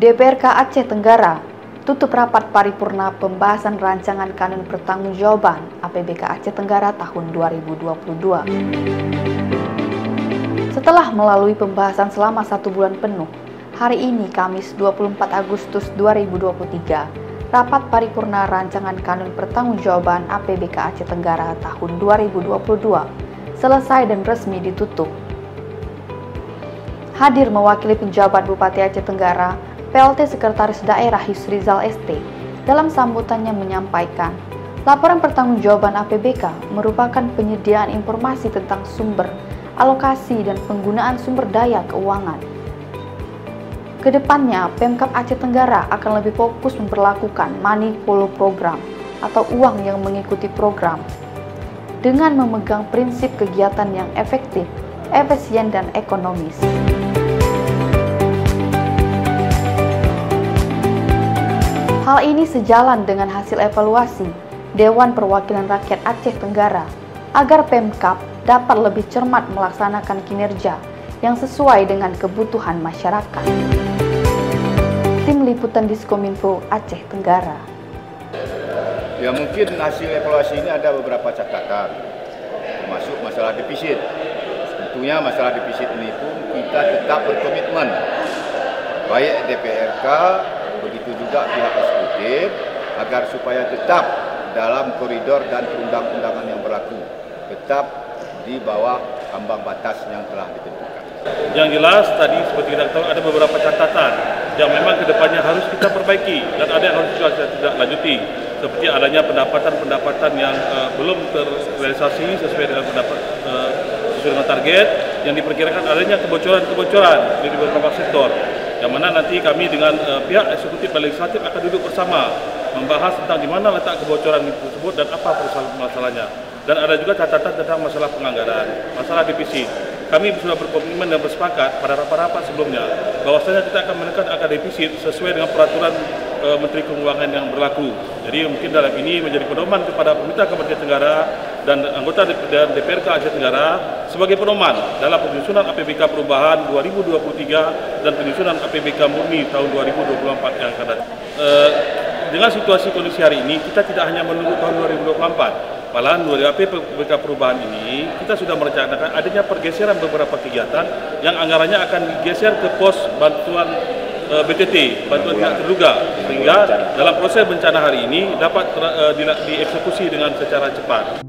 DPRK Aceh Tenggara tutup rapat paripurna pembahasan rancangan kanun pertanggungjawaban APBK Aceh Tenggara tahun 2022. Setelah melalui pembahasan selama 1 bulan penuh, hari ini Kamis 24 Agustus 2023, rapat paripurna rancangan kanun pertanggungjawaban APBK Aceh Tenggara tahun 2022 selesai dan resmi ditutup. Hadir mewakili penjabat Bupati Aceh Tenggara, PLT Sekretaris Daerah Yusrizal ST, dalam sambutannya menyampaikan, laporan pertanggungjawaban APBK merupakan penyediaan informasi tentang sumber, alokasi, dan penggunaan sumber daya keuangan. Kedepannya, Pemkab Aceh Tenggara akan lebih fokus memperlakukan money follow program atau uang yang mengikuti program dengan memegang prinsip kegiatan yang efektif, efisien, dan ekonomis. Hal ini sejalan dengan hasil evaluasi Dewan Perwakilan Rakyat Aceh Tenggara agar Pemkab dapat lebih cermat melaksanakan kinerja yang sesuai dengan kebutuhan masyarakat. Tim Liputan Diskominfo Aceh Tenggara. Ya, mungkin hasil evaluasi ini ada beberapa catatan, termasuk masalah defisit. Tentunya masalah defisit ini pun kita tetap berkomitmen, baik DPRK, begitu juga pihak eksekutif, agar supaya tetap dalam koridor dan perundang-undangan yang berlaku, tetap di bawah ambang batas yang telah ditentukan. Yang jelas tadi seperti kita tahu ada beberapa catatan yang memang kedepannya harus kita perbaiki dan ada yang harus kita tidak lanjuti, seperti adanya pendapatan yang belum terrealisasi sesuai dengan sesuai dengan target, yang diperkirakan adanya kebocoran di beberapa sektor, yang mana nanti kami dengan pihak eksekutif dan legislatif akan duduk bersama membahas tentang di mana letak kebocoran tersebut dan apa masalahnya. Dan ada juga catatan tentang masalah penganggaran, masalah defisit. Kami sudah berkomitmen dan bersepakat pada rapat-rapat sebelumnya bahwasanya kita akan menekan angka defisit sesuai dengan peraturan Menteri Keuangan yang berlaku. Jadi mungkin dalam ini menjadi pedoman kepada pemerintah Kabupaten Tenggara dan anggota DPRK Aceh Tenggara sebagai pedoman dalam penyusunan APBK perubahan 2023 dan penyusunan APBK murni tahun 2024 yang akan datang. Dengan situasi kondisi hari ini, kita tidak hanya menunggu tahun 2024. Malahan dari APBK perubahan ini, kita sudah merencanakan adanya pergeseran beberapa kegiatan yang anggarannya akan digeser ke pos bantuan BTT, bantuan tidak terduga, sehingga dalam proses bencana hari ini dapat dieksekusi dengan secara cepat.